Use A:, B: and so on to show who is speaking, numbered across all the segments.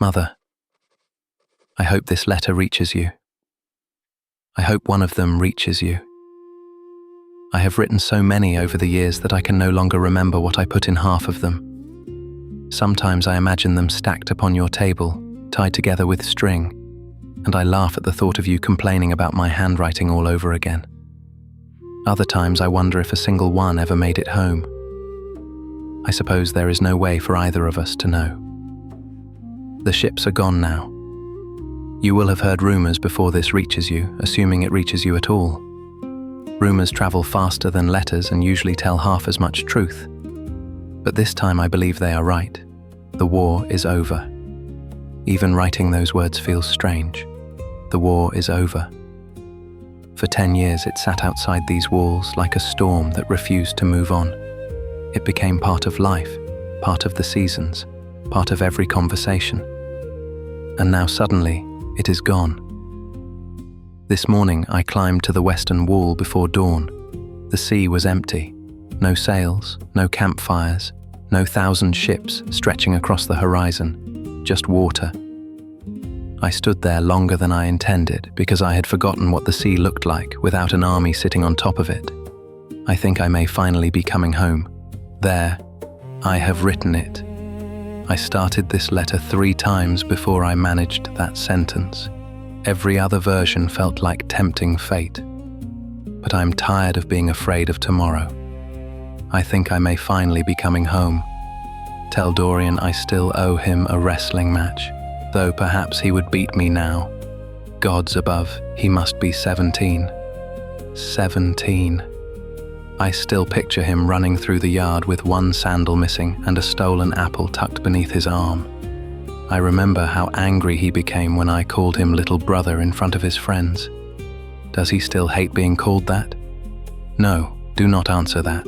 A: Mother, I hope this letter reaches you. I hope one of them reaches you. I have written so many over the years that I can no longer remember what I put in half of them. Sometimes I imagine them stacked upon your table, tied together with string, and I laugh at the thought of you complaining about my handwriting all over again. Other times I wonder if a single one ever made it home. I suppose there is no way for either of us to know. The ships are gone now. You will have heard rumors before this reaches you, assuming it reaches you at all. Rumors travel faster than letters and usually tell half as much truth. But this time I believe they are right. The war is over. Even writing those words feels strange. The war is over. For 10 years it sat outside these walls like a storm that refused to move on. It became part of life, part of the seasons, part of every conversation. And now suddenly, it is gone. This morning I climbed to the western wall before dawn. The sea was empty. No sails, no campfires, no 1,000 ships stretching across the horizon, just water. I stood there longer than I intended because I had forgotten what the sea looked like without an army sitting on top of it. I think I may finally be coming home. There, I have written it. I started this letter 3 times before I managed that sentence. Every other version felt like tempting fate. But I'm tired of being afraid of tomorrow. I think I may finally be coming home. Tell Dorian I still owe him a wrestling match, though perhaps he would beat me now. Gods above, he must be 17. 17. I still picture him running through the yard with one sandal missing and a stolen apple tucked beneath his arm. I remember how angry he became when I called him little brother in front of his friends. Does he still hate being called that? No, do not answer that.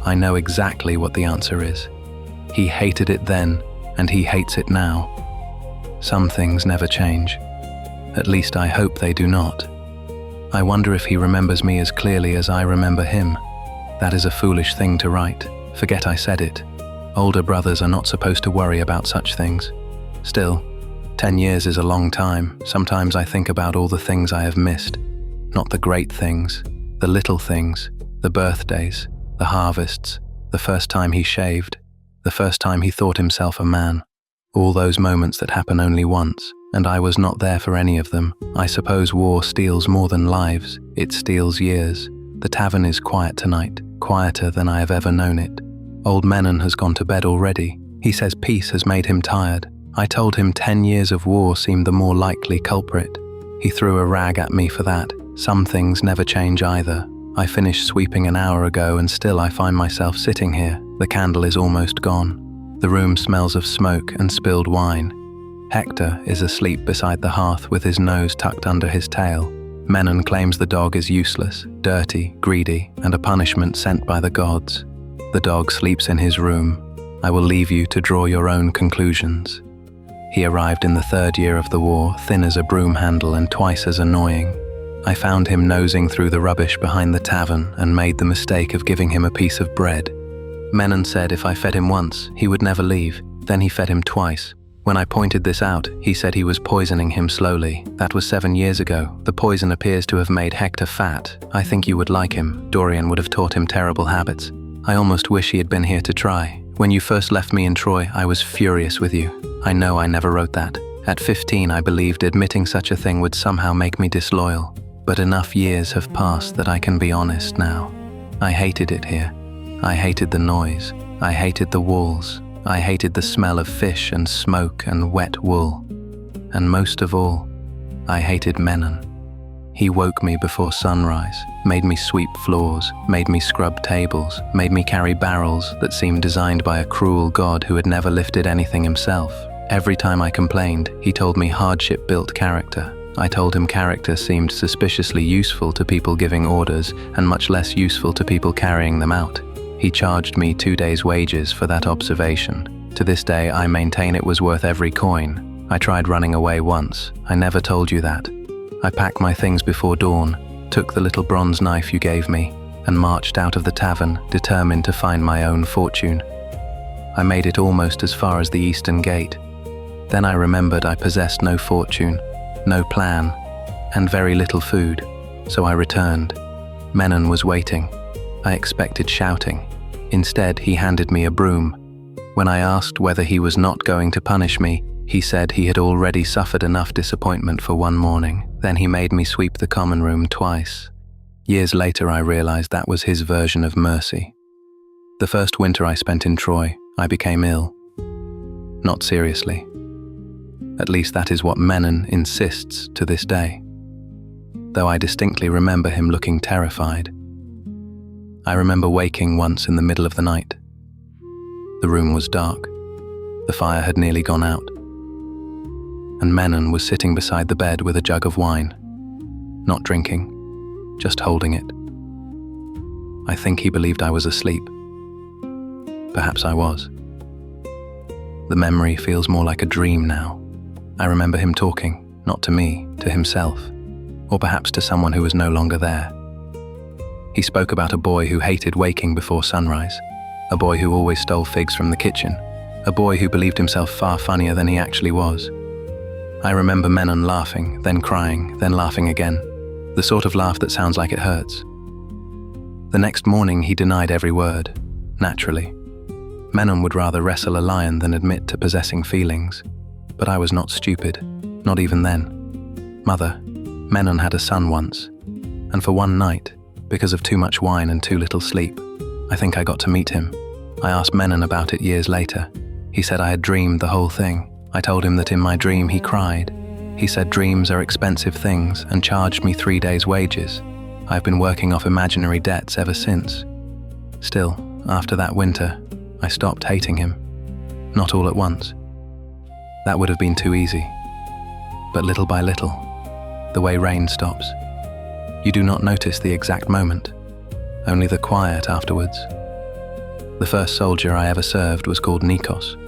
A: I know exactly what the answer is. He hated it then, and he hates it now. Some things never change. At least I hope they do not. I wonder if he remembers me as clearly as I remember him. That is a foolish thing to write. Forget I said it. Older brothers are not supposed to worry about such things. Still, 10 years is a long time. Sometimes I think about all the things I have missed. Not the great things, the little things, the birthdays, the harvests, the first time he shaved, the first time he thought himself a man. All those moments that happen only once, and I was not there for any of them. I suppose war steals more than lives. It steals years. The tavern is quiet tonight, quieter than I have ever known it. Old Menon has gone to bed already. He says peace has made him tired. I told him 10 years of war seemed the more likely culprit. He threw a rag at me for that. Some things never change either. I finished sweeping an hour ago and still I find myself sitting here. The candle is almost gone. The room smells of smoke and spilled wine. Hector is asleep beside the hearth with his nose tucked under his tail. Menon claims the dog is useless, dirty, greedy, and a punishment sent by the gods. The dog sleeps in his room. I will leave you to draw your own conclusions. He arrived in the 3rd year of the war, thin as a broom handle and twice as annoying. I found him nosing through the rubbish behind the tavern and made the mistake of giving him a piece of bread. Menon said if I fed him once, he would never leave. Then he fed him twice. When I pointed this out, he said he was poisoning him slowly. That was 7 years ago. The poison appears to have made Hector fat. I think you would like him. Dorian would have taught him terrible habits. I almost wish he had been here to try. When you first left me in Troy, I was furious with you. I know I never wrote that. At 15, I believed admitting such a thing would somehow make me disloyal. But enough years have passed that I can be honest now. I hated it here. I hated the noise. I hated the walls. I hated the smell of fish and smoke and wet wool. And most of all, I hated Menon. He woke me before sunrise, made me sweep floors, made me scrub tables, made me carry barrels that seemed designed by a cruel god who had never lifted anything himself. Every time I complained, he told me hardship built character. I told him character seemed suspiciously useful to people giving orders and much less useful to people carrying them out. He charged me 2 days' wages for that observation. To this day, I maintain it was worth every coin. I tried running away once. I never told you that. I packed my things before dawn, took the little bronze knife you gave me, and marched out of the tavern, determined to find my own fortune. I made it almost as far as the eastern gate. Then I remembered I possessed no fortune, no plan, and very little food, so I returned. Menon was waiting. I expected shouting. Instead, he handed me a broom. When I asked whether he was not going to punish me, he said he had already suffered enough disappointment for one morning. Then he made me sweep the common room twice. Years later, I realized that was his version of mercy. The first winter I spent in Troy, I became ill. Not seriously. At least that is what Menon insists to this day, though I distinctly remember him looking terrified. I remember waking once in the middle of the night. The room was dark. The fire had nearly gone out. And Menon was sitting beside the bed with a jug of wine, not drinking, just holding it. I think he believed I was asleep. Perhaps I was. The memory feels more like a dream now. I remember him talking, not to me, to himself, or perhaps to someone who was no longer there. He spoke about a boy who hated waking before sunrise, a boy who always stole figs from the kitchen, a boy who believed himself far funnier than he actually was. I remember Menon laughing, then crying, then laughing again, the sort of laugh that sounds like it hurts. The next morning he denied every word, naturally. Menon would rather wrestle a lion than admit to possessing feelings, but I was not stupid, not even then. Mother, Menon had a son once, and for one night, because of too much wine and too little sleep, I think I got to meet him. I asked Menon about it years later. He said I had dreamed the whole thing. I told him that in my dream he cried. He said dreams are expensive things and charged me 3 days' wages. I've been working off imaginary debts ever since. Still, after that winter, I stopped hating him. Not all at once. That would have been too easy. But little by little, the way rain stops. You do not notice the exact moment, only the quiet afterwards. The first soldier I ever served was called Nikos.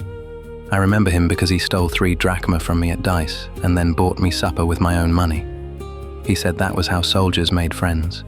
A: I remember him because he stole 3 drachma from me at dice and then bought me supper with my own money. He said that was how soldiers made friends.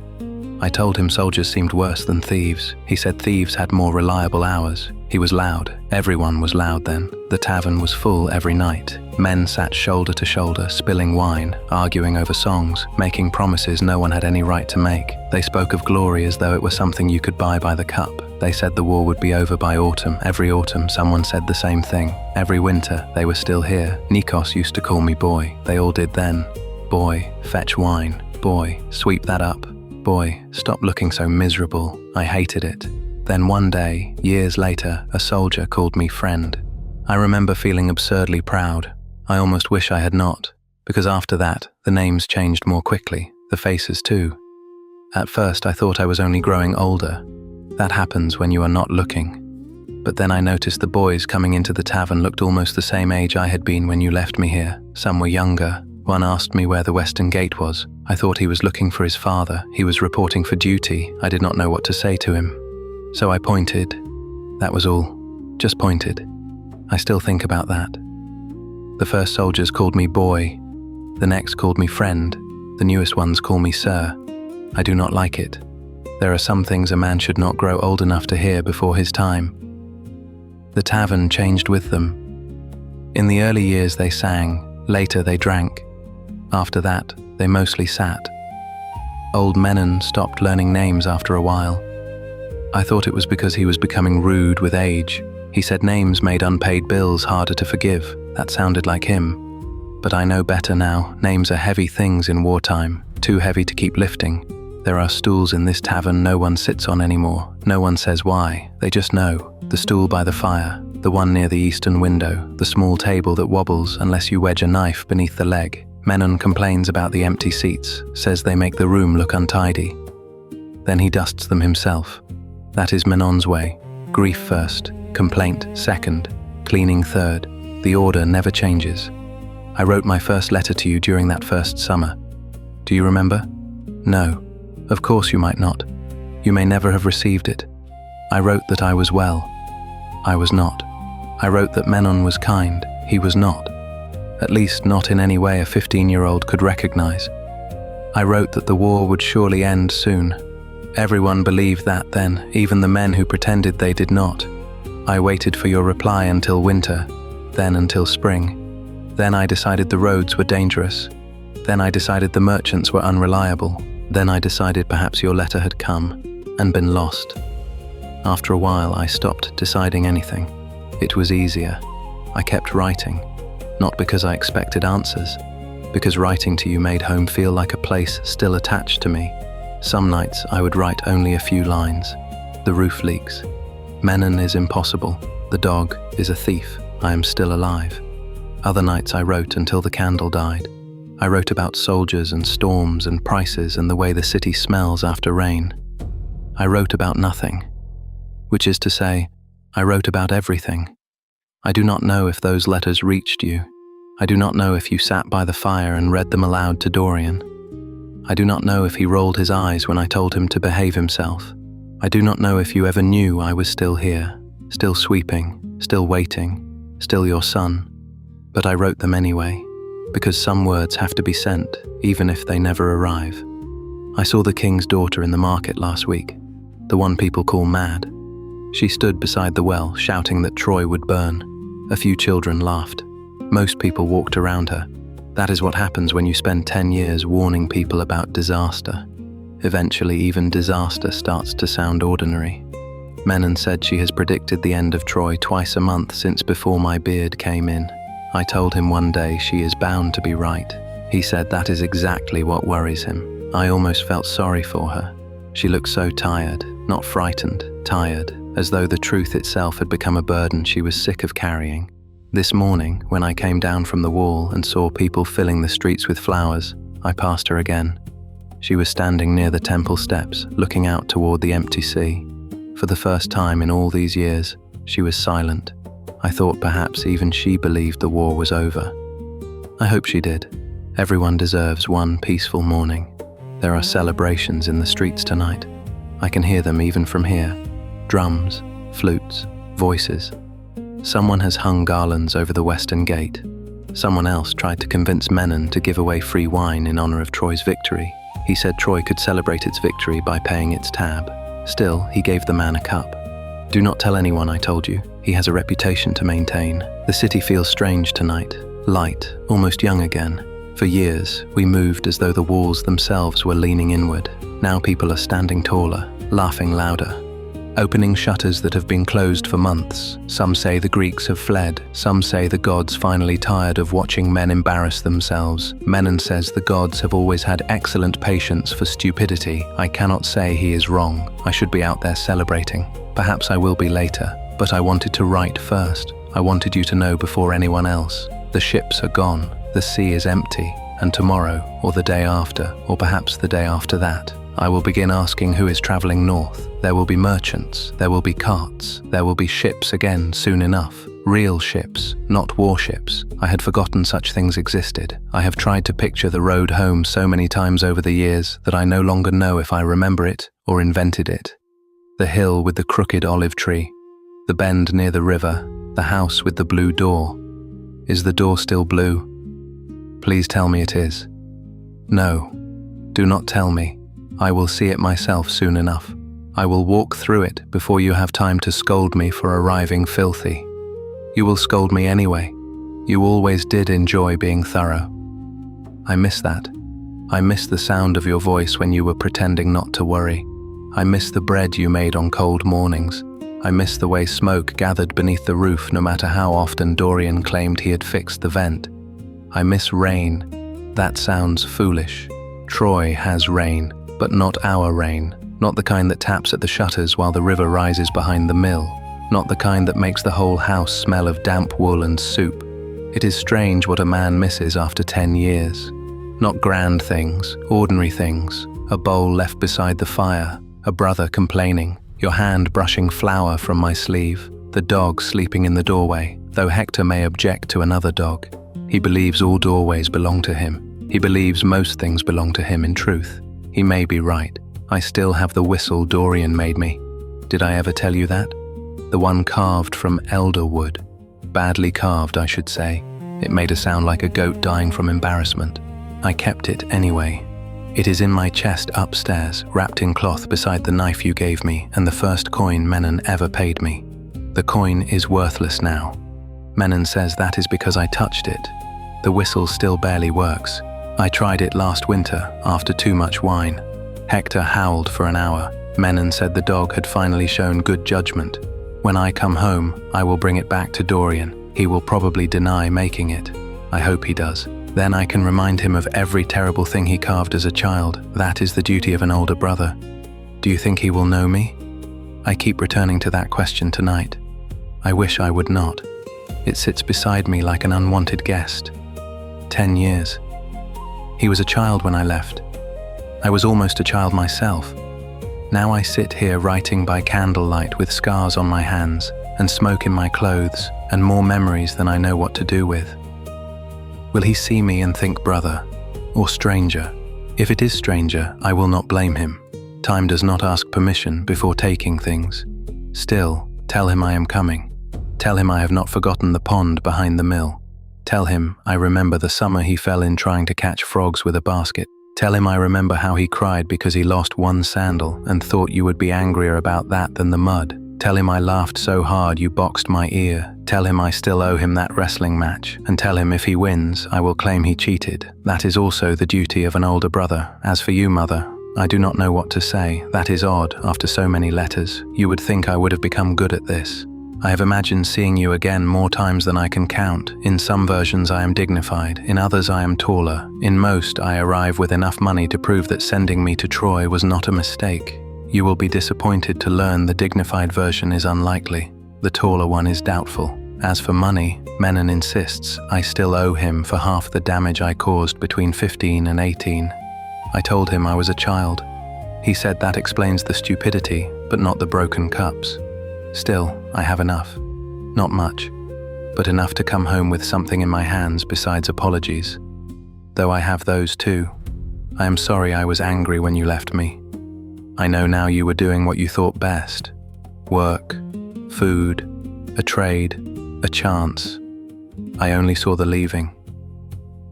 A: I told him soldiers seemed worse than thieves. He said thieves had more reliable hours. He was loud. Everyone was loud then. The tavern was full every night. Men sat shoulder to shoulder, spilling wine, arguing over songs, making promises no one had any right to make. They spoke of glory as though it were something you could buy by the cup. They said the war would be over by autumn. Every autumn someone said the same thing. Every winter they were still here. Nikos used to call me boy. They all did then. Boy, fetch wine. Boy, sweep that up. Boy, stop looking so miserable. I hated it. Then one day, years later, a soldier called me friend. I remember feeling absurdly proud. I almost wish I had not, because after that, the names changed more quickly, the faces too. At first, I thought I was only growing older. That happens when you are not looking. But then I noticed the boys coming into the tavern looked almost the same age I had been when you left me here. Some were younger. One asked me where the western gate was. I thought he was looking for his father. He was reporting for duty. I did not know what to say to him. So I pointed. That was all. Just pointed. I still think about that. The first soldiers called me boy. The next called me friend. The newest ones call me sir. I do not like it. There are some things a man should not grow old enough to hear before his time. The tavern changed with them. In the early years they sang. Later they drank. After that, they mostly sat. Old Menon stopped learning names after a while. I thought it was because he was becoming rude with age. He said names made unpaid bills harder to forgive. That sounded like him. But I know better now. Names are heavy things in wartime, too heavy to keep lifting. There are stools in this tavern no one sits on anymore. No one says why. They just know. The stool by the fire, the one near the eastern window, the small table that wobbles unless you wedge a knife beneath the leg. Menon complains about the empty seats, says they make the room look untidy. Then he dusts them himself. That is Menon's way. Grief first, complaint second, cleaning third. The order never changes. I wrote my first letter to you during that first summer. Do you remember? No. Of course you might not. You may never have received it. I wrote that I was well. I was not. I wrote that Menon was kind. He was not. At least not in any way a 15-year-old could recognize. I wrote that the war would surely end soon. Everyone believed that then, even the men who pretended they did not. I waited for your reply until winter, then until spring. Then I decided the roads were dangerous. Then I decided the merchants were unreliable. Then I decided perhaps your letter had come and been lost. After a while, I stopped deciding anything. It was easier. I kept writing, not because I expected answers, because writing to you made home feel like a place still attached to me. Some nights I would write only a few lines. The roof leaks. Menon is impossible. The dog is a thief. I am still alive. Other nights I wrote until the candle died. I wrote about soldiers and storms and prices and the way the city smells after rain. I wrote about nothing, which is to say, I wrote about everything. I do not know if those letters reached you. I do not know if you sat by the fire and read them aloud to Dorian. I do not know if he rolled his eyes when I told him to behave himself. I do not know if you ever knew I was still here, still sweeping, still waiting, still your son. But I wrote them anyway, because some words have to be sent, even if they never arrive. I saw the king's daughter in the market last week, the one people call mad. She stood beside the well, shouting that Troy would burn. A few children laughed. Most people walked around her. That is what happens when you spend 10 years warning people about disaster. Eventually, even disaster starts to sound ordinary. Menon said she has predicted the end of Troy twice a month since before my beard came in. I told him one day she is bound to be right. He said that is exactly what worries him. I almost felt sorry for her. She looked so tired, not frightened, tired, as though the truth itself had become a burden she was sick of carrying. This morning, when I came down from the wall and saw people filling the streets with flowers, I passed her again. She was standing near the temple steps, looking out toward the empty sea. For the first time in all these years, she was silent. I thought perhaps even she believed the war was over. I hope she did. Everyone deserves one peaceful morning. There are celebrations in the streets tonight. I can hear them even from here. Drums, flutes, voices. Someone has hung garlands over the western gate. Someone else tried to convince Menon to give away free wine in honor of Troy's victory. He said Troy could celebrate its victory by paying its tab. Still, he gave the man a cup. Do not tell anyone I told you. He has a reputation to maintain. The city feels strange tonight, light, almost young again. For years, we moved as though the walls themselves were leaning inward. Now people are standing taller, laughing louder, opening shutters that have been closed for months. Some say the Greeks have fled. Some say the gods finally tired of watching men embarrass themselves. Menon says the gods have always had excellent patience for stupidity. I cannot say he is wrong. I should be out there celebrating. Perhaps I will be later, but I wanted to write first. I wanted you to know before anyone else. The ships are gone. The sea is empty. And tomorrow, or the day after, or perhaps the day after that, I will begin asking who is traveling north. There will be merchants, there will be carts, there will be ships again soon enough. Real ships, not warships. I had forgotten such things existed. I have tried to picture the road home so many times over the years that I no longer know if I remember it or invented it. The hill with the crooked olive tree, the bend near the river, the house with the blue door. Is the door still blue? Please tell me it is. No, do not tell me. I will see it myself soon enough. I will walk through it before you have time to scold me for arriving filthy. You will scold me anyway. You always did enjoy being thorough. I miss that. I miss the sound of your voice when you were pretending not to worry. I miss the bread you made on cold mornings. I miss the way smoke gathered beneath the roof no matter how often Dorian claimed he had fixed the vent. I miss rain. That sounds foolish. Troy has rain. But not our rain, not the kind that taps at the shutters while the river rises behind the mill, not the kind that makes the whole house smell of damp wool and soup. It is strange what a man misses after 10 years. Not grand things, ordinary things, a bowl left beside the fire, a brother complaining, your hand brushing flour from my sleeve, the dog sleeping in the doorway, though Hector may object to another dog. He believes all doorways belong to him. He believes most things belong to him in truth. He may be right. I still have the whistle Dorian made me. Did I ever tell you that? The one carved from elder wood. Badly carved, I should say. It made a sound like a goat dying from embarrassment. I kept it anyway. It is in my chest upstairs, wrapped in cloth beside the knife you gave me and the first coin Menon ever paid me. The coin is worthless now. Menon says that is because I touched it. The whistle still barely works. I tried it last winter after too much wine. Hector howled for an hour. Menon said the dog had finally shown good judgment. When I come home, I will bring it back to Dorian. He will probably deny making it. I hope he does. Then I can remind him of every terrible thing he carved as a child. That is the duty of an older brother. Do you think he will know me? I keep returning to that question tonight. I wish I would not. It sits beside me like an unwanted guest. 10 years. He was a child when I left. I was almost a child myself. Now I sit here writing by candlelight with scars on my hands and smoke in my clothes and more memories than I know what to do with. Will he see me and think brother or stranger? If it is stranger, I will not blame him. Time does not ask permission before taking things. Still, tell him I am coming. Tell him I have not forgotten the pond behind the mill. Tell him I remember the summer he fell in trying to catch frogs with a basket. Tell him I remember how he cried because he lost one sandal and thought you would be angrier about that than the mud. Tell him I laughed so hard you boxed my ear. Tell him I still owe him that wrestling match. And tell him if he wins, I will claim he cheated. That is also the duty of an older brother. As for you, mother, I do not know what to say. That is odd, after so many letters. You would think I would have become good at this. I have imagined seeing you again more times than I can count. In some versions I am dignified, in others I am taller. In most I arrive with enough money to prove that sending me to Troy was not a mistake. You will be disappointed to learn the dignified version is unlikely. The taller one is doubtful. As for money, Menon insists I still owe him for half the damage I caused between 15 and 18. I told him I was a child. He said that explains the stupidity, but not the broken cups. Still, I have enough. Not much, but enough to come home with something in my hands besides apologies. Though I have those too. I am sorry I was angry when you left me. I know now you were doing what you thought best. Work, food, a trade, a chance. I only saw the leaving.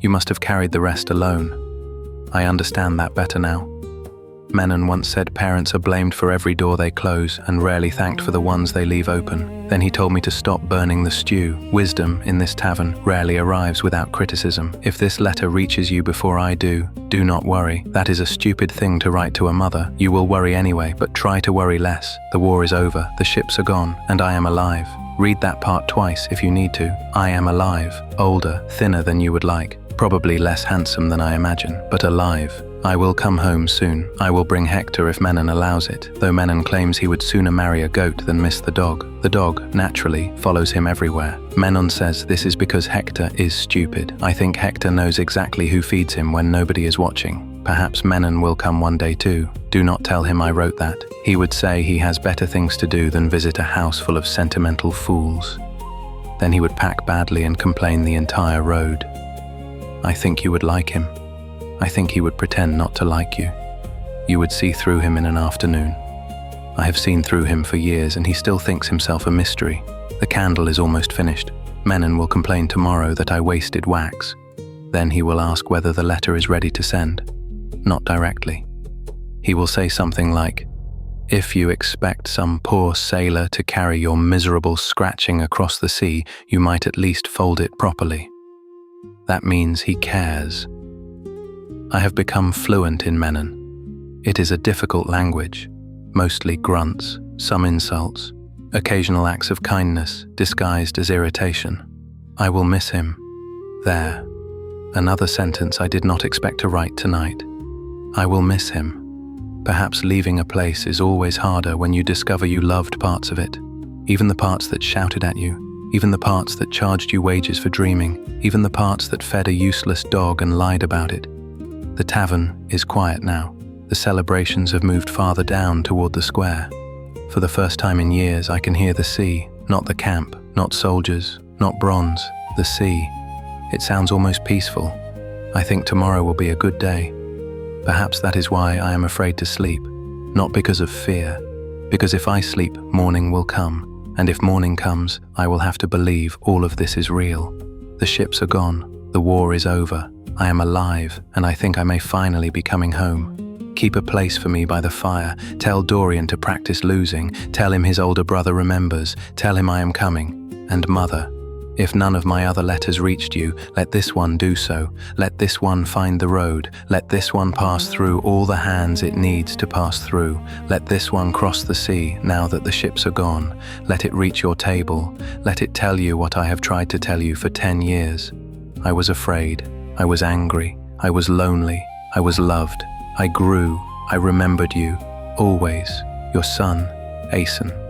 A: You must have carried the rest alone. I understand that better now. Menon once said parents are blamed for every door they close and rarely thanked for the ones they leave open. Then he told me to stop burning the stew. Wisdom in this tavern rarely arrives without criticism. If this letter reaches you before I do not worry. That is a stupid thing to write to a mother. You will worry anyway, but try to worry less. The war is over, the ships are gone, and I am alive. Read that part twice if you need to. I am alive, older, thinner than you would like. Probably less handsome than I imagine, but alive. I will come home soon. I will bring Hector if Menon allows it, though Menon claims he would sooner marry a goat than miss the dog. The dog, naturally, follows him everywhere. Menon says this is because Hector is stupid. I think Hector knows exactly who feeds him when nobody is watching. Perhaps Menon will come one day too. Do not tell him I wrote that. He would say he has better things to do than visit a house full of sentimental fools. Then he would pack badly and complain the entire road. I think you would like him. I think he would pretend not to like you. You would see through him in an afternoon. I have seen through him for years and he still thinks himself a mystery. The candle is almost finished. Menon will complain tomorrow that I wasted wax. Then he will ask whether the letter is ready to send. Not directly. He will say something like, "If you expect some poor sailor to carry your miserable scratching across the sea, you might at least fold it properly." That means he cares. I have become fluent in Menon. It is a difficult language, mostly grunts, some insults, occasional acts of kindness disguised as irritation. I will miss him. There. Another sentence I did not expect to write tonight. I will miss him. Perhaps leaving a place is always harder when you discover you loved parts of it, even the parts that shouted at you, even the parts that charged you wages for dreaming, even the parts that fed a useless dog and lied about it. The tavern is quiet now. The celebrations have moved farther down toward the square. For the first time in years, I can hear the sea, not the camp, not soldiers, not bronze, the sea. It sounds almost peaceful. I think tomorrow will be a good day. Perhaps that is why I am afraid to sleep, not because of fear, because if I sleep, morning will come, and if morning comes, I will have to believe all of this is real. The ships are gone, the war is over, I am alive, and I think I may finally be coming home. Keep a place for me by the fire, tell Dorian to practice losing, tell him his older brother remembers, tell him I am coming, and mother, If none of my other letters reached you, let this one do so. Let this one find the road. Let this one pass through all the hands it needs to pass through. Let this one cross the sea now that the ships are gone. Let it reach your table. Let it tell you what I have tried to tell you for 10 years. I was afraid. I was angry. I was lonely. I was loved. I grew. I remembered you. Always. Your son, Aeson.